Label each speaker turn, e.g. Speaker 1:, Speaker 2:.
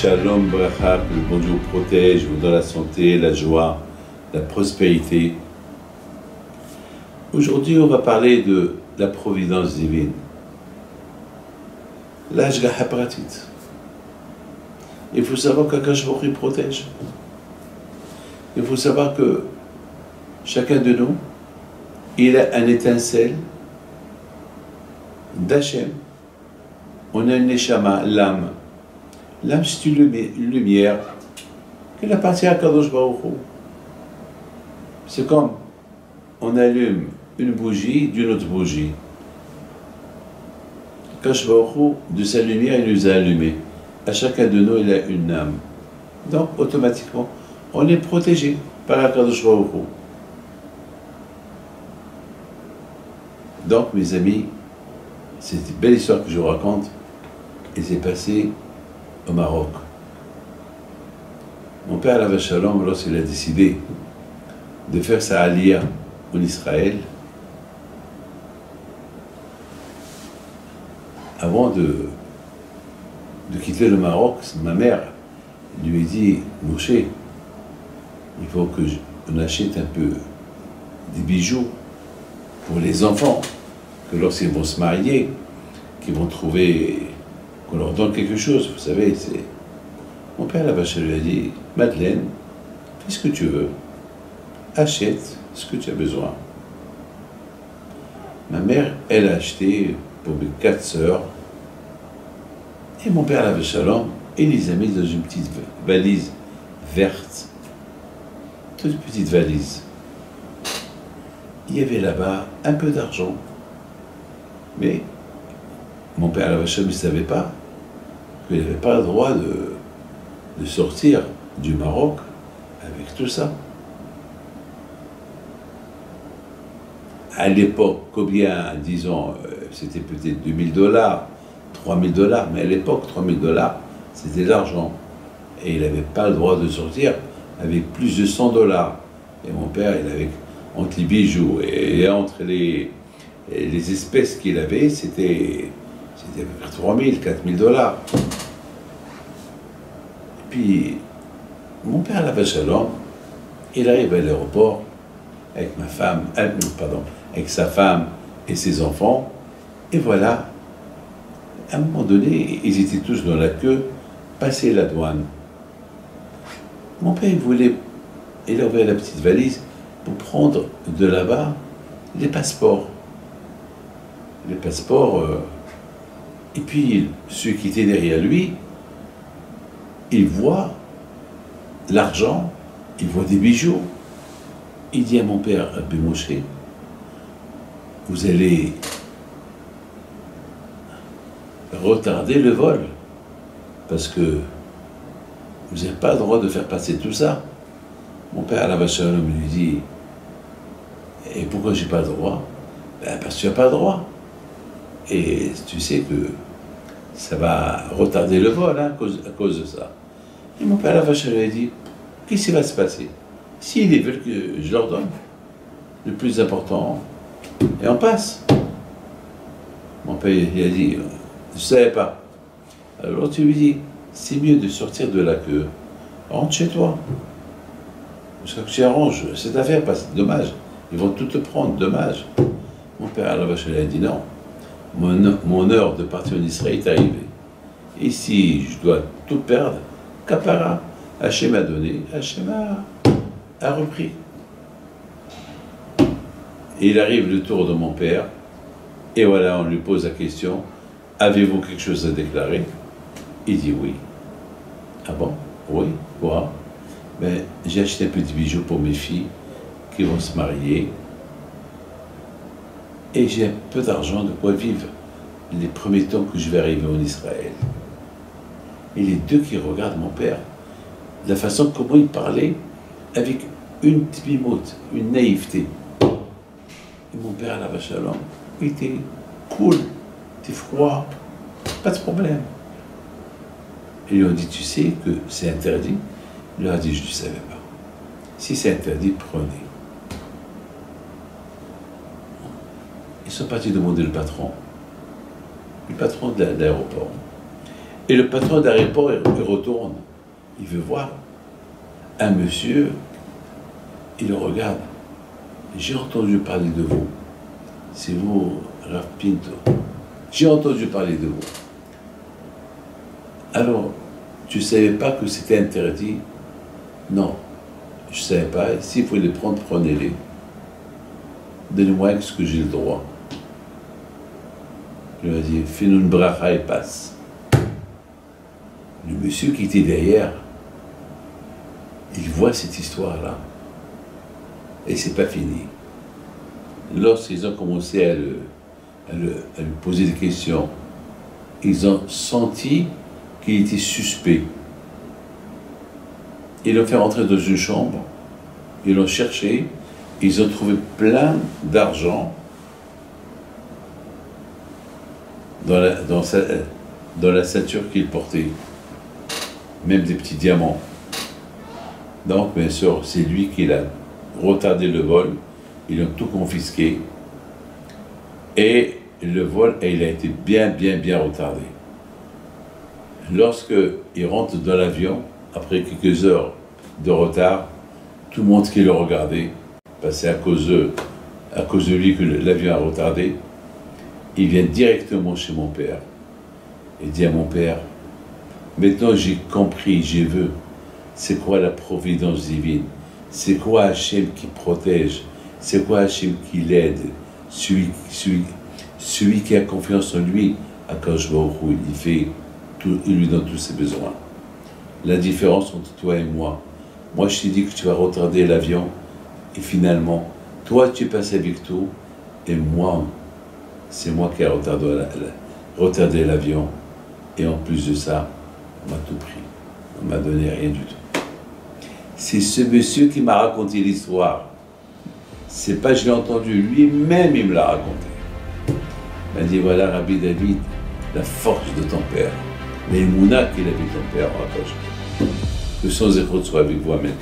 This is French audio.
Speaker 1: Shalom Bracha, que le bon Dieu vous protège, vous donne la santé, la joie, la prospérité. Aujourd'hui, on va parler de la providence divine. L'Ashgaha Pratit. Il faut savoir qu'Akadosh Baruch Hu protège. Il faut savoir que chacun de nous, il a un étincelle d'Hachem. On a une neshama, l'âme. L'âme, c'est une lumière qui appartient à Kadosh Baruch Hu. C'est comme on allume une bougie d'une autre bougie. Kadosh Baruch Hu, de sa lumière, il nous a allumés. À chacun de nous, il a une âme. Donc, automatiquement, on est protégé par Kadosh Baruch Hu. Donc, mes amis, c'est une belle histoire que je vous raconte, et c'est passé au Maroc. Mon père, Alav Shalom, lorsqu'il a décidé de faire sa aliyah en Israël, avant de quitter le Maroc, ma mère lui a dit, Moshe, il faut qu'on achète un peu des bijoux pour les enfants, que lorsqu'ils vont se marier, qu'ils vont trouver, qu'on leur donne quelque chose, vous savez, c'est... Mon père, la vache, lui a dit, Madeleine, fais ce que tu veux, achète ce que tu as besoin. Ma mère, elle a acheté pour mes 4 sœurs, et mon père, la vache, il les a mis dans une petite valise verte, toute petite valise. Il y avait là-bas un peu d'argent, mais mon père, la vache, il ne savait pas qu'il n'avait pas le droit de sortir du Maroc avec tout ça. À l'époque, combien, disons, c'était peut-être $2000, $3000, mais à l'époque, $3000, c'était l'argent. Et il n'avait pas le droit de sortir avec plus de $100. Et mon père, il avait, entre les bijoux et entre les espèces qu'il avait, c'était à peu près $3000, $4000. Et puis, mon père, la Shalom, il arrive à l'aéroport avec ma femme, avec sa femme et ses enfants, et voilà, à un moment donné, ils étaient tous dans la queue, passer la douane. Mon père, il a ouvert la petite valise pour prendre de là-bas les passeports. Les passeports, et puis celui qui était derrière lui, il voit l'argent, il voit des bijoux. Il dit à mon père, Rabbi Moshe, vous allez retarder le vol, parce que vous n'avez pas le droit de faire passer tout ça. Mon père, Alav Shalom, lui dit, et pourquoi j'ai pas le droit? Ben, parce que tu n'as pas le droit. Et tu sais que ça va retarder le vol hein, à cause de ça. Et mon père, Alav Shalom, lui a dit, qu'est-ce qui va se passer? S'ils veulent que je leur donne, le plus important, et on passe. Mon père, il a dit, je ne savais pas. Alors tu lui dis, c'est mieux de sortir de la queue, rentre chez toi. Parce que tu arranges cette affaire, parce que c'est dommage. Ils vont tout te prendre, dommage. Mon père, à la vache, il a dit non. Mon heure de partir en Israël est arrivée. Et si je dois tout perdre, Kapara, Hachem a donné, Hachem a repris. Et il arrive le tour de mon père, et voilà, on lui pose la question, avez-vous quelque chose à déclarer? Il dit oui. Ah bon? Oui, quoi? Ben, j'ai acheté un petit bijou pour mes filles qui vont se marier, et j'ai un peu d'argent de quoi vivre les premiers temps que je vais arriver en Israël. Et les deux qui regardent mon père, la façon comment il parlait, avec une tmimout, une naïveté. Et mon père, Alav Shalom, il était cool, il était froid, pas de problème. Et ils lui ont dit, tu sais que c'est interdit? Il leur a dit, je ne savais pas. Si c'est interdit, prenez. Ils sont partis demander le patron de l'aéroport. Et le patron d'aéroport, il retourne. Il veut voir un monsieur. Il le regarde. J'ai entendu parler de vous. C'est vous, Rav Pinto. J'ai entendu parler de vous. Alors, tu ne savais pas que c'était interdit? Non, je ne savais pas. S'il faut les prendre, prenez-les. Donnez-moi ce que j'ai le droit. Il m'a dit, fais-nous une bracha et passe. Le monsieur qui était derrière, il voit cette histoire-là. Et c'est pas fini. Lorsqu'ils ont commencé à lui poser des questions, ils ont senti qu'il était suspect. Ils l'ont fait rentrer dans une chambre, ils l'ont cherché, ils ont trouvé plein d'argent dans la ceinture qu'il portait, même des petits diamants. Donc, bien sûr, c'est lui qui l'a retardé le vol, ils ont tout confisqué, et le vol, il a été bien retardé. Lorsqu'il rentre dans l'avion, après quelques heures de retard, tout le monde qui le regardait, parce que c'est à cause de lui que l'avion a retardé, il vient directement chez mon père. Il dit à mon père, maintenant j'ai compris, j'ai vu, c'est quoi la providence divine, c'est quoi Hachem qui protège, c'est quoi Hachem qui l'aide, celui qui a confiance en lui, Akadosh Baruch Hu, il fait tout, il lui donne tous ses besoins. La différence entre toi et moi je t'ai dit que tu vas retarder l'avion, et finalement, toi tu passes avec tout, et moi, c'est moi qui ai retardé l'avion, et en plus de ça, on m'a tout pris, on m'a donné rien du tout. C'est ce monsieur qui m'a raconté l'histoire. C'est pas je l'ai entendu, lui-même il me l'a raconté. Il m'a dit, voilà Rabbi David, la force de ton père, l'émouna qu'il avait ton père, que son zéro soit avec vous, Amen.